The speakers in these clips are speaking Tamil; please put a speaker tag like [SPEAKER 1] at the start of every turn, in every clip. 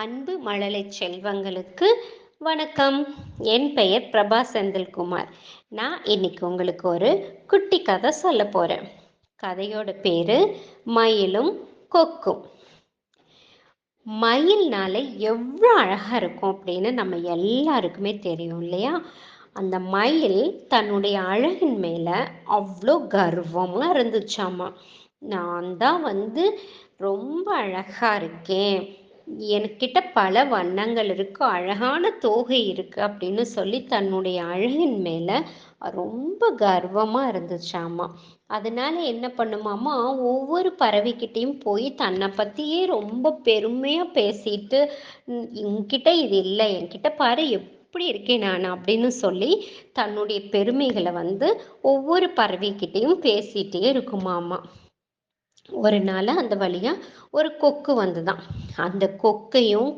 [SPEAKER 1] அன்பு மழலை செல்வங்களுக்கு வணக்கம். என் பெயர் பிரபா செந்தில்குமார். நான் இன்னைக்கு உங்களுக்கு ஒரு குட்டி கதை சொல்ல போறேன். கதையோட பேரு மயிலும் கொக்கும். மயில்னாலே எவ்வளோ அழகா இருக்கும் அப்படின்னு நம்ம எல்லாருக்குமே தெரியும் இல்லையா? அந்த மயில் தன்னுடைய அழகின் மேல அவ்வளோ கர்வமா இருந்துச்சாமா. நான் தான் ரொம்ப அழகா இருக்கேன், என்கிட்ட பல வண்ணங்கள் இருக்கு, அழகான தோகை இருக்கு அப்படின்னு சொல்லி தன்னுடைய அழகின் மேல ரொம்ப கர்வமா இருந்துச்சாமா. அதனால என்ன பண்ணுமாமா, ஒவ்வொரு பறவைக்கிட்டையும் போய் தன்னை பத்தியே ரொம்ப பெருமையா பேசிட்டு, என்கிட்ட இது இல்லை, என்கிட்ட பாரு எப்படி இருக்கேன் நான் அப்படின்னு சொல்லி தன்னுடைய பெருமைகளை ஒவ்வொரு பறவைக்கிட்டையும் பேசிட்டே இருக்குமாமா. ஒரு நாள் அந்த வழியா ஒரு கொக்கு வந்துதான். அந்த கொக்கையும்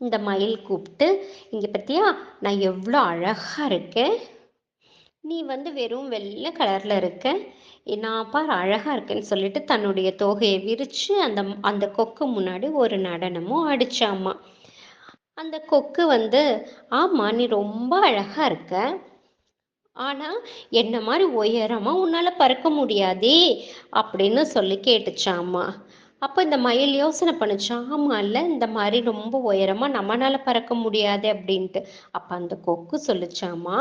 [SPEAKER 1] இந்த மயில் கூப்பிட்டு, இங்க பத்தியா நான் எவ்வளோ அழகா இருக்கேன், நீ வெறும் வெள்ளை கலர்ல இருக்க, நான் பார் அழகா இருக்கேன்னு சொல்லிட்டு தன்னுடைய தோகையை விரிச்சு அந்த அந்த கொக்கு முன்னாடி ஒரு நடனமும் அடிச்சாமா. அந்த கொக்கு ஆமா நீ ரொம்ப அழகா இருக்க, ஆனா என்ன மாதிரி உயரமா உன்னால பறக்க முடியாதே அப்படின்னு சொல்லி கேட்டுச்சாமா. அப்போ இந்த மயில் யோசனை பண்ணுச்சா, ஆமா இல்ல, இந்த மாதிரி ரொம்ப உயரமா நம்மனால பறக்க முடியாது அப்படின்ட்டு. அப்ப அந்த கொக்கு சொல்லிச்சாமா,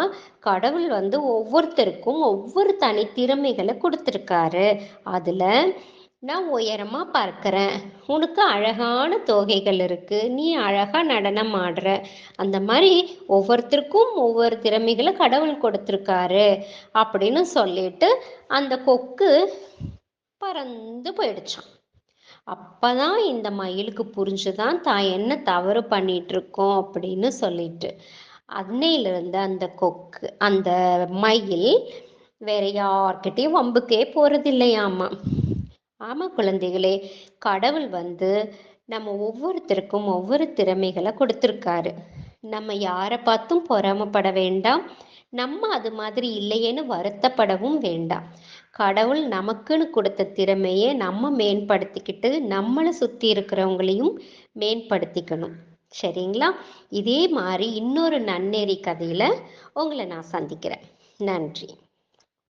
[SPEAKER 1] கடவுள் ஒவ்வொருத்தருக்கும் ஒவ்வொரு தனி திறமைகளை கொடுத்துருக்காரு, அதுல நான் உயரமா பறக்கிறேன், உனக்கு அழகான தோகைகள் இருக்கு, நீ அழகா நடனம் ஆடுற, அந்த மாதிரி ஒவ்வொருத்தருக்கும் ஒவ்வொரு திறமைகளை கடவுள் கொடுத்துருக்காரு அப்படின்னு சொல்லிட்டு அந்த கொக்கு பறந்து போயிடுச்சான். அப்பதான் இந்த மயிலுக்கு புரிஞ்சுதான் தான் என்ன தவறு பண்ணிட்டு இருக்கோம் அப்படின்னு சொல்லிட்டு. அன்னையிலிருந்து அந்த கொக்கு அந்த மயில் வேற யார்கிட்டயும் வம்புக்கே போறது இல்லையாமா. ஆமா குழந்தைகளே, கடவுள் நம்ம ஒவ்வொருத்தருக்கும் ஒவ்வொரு திறமைகளை கொடுத்துருக்காரு. நம்ம யாரை பார்த்தும் பொறாமப்பட வேண்டாம், நம்ம அது மாதிரி இல்லையேன்னு வருத்தப்படவும் வேண்டாம். கடவுள் நமக்குன்னு கொடுத்த திறமையை நம்ம மேம்படுத்திக்கிட்டு நம்மளை சுற்றி இருக்கிறவங்களையும் மேம்படுத்திக்கணும். சரிங்களா? இதே மாதிரி இன்னொரு நன்னெறி கதையில் உங்களை நான் சந்திக்கிறேன். நன்றி.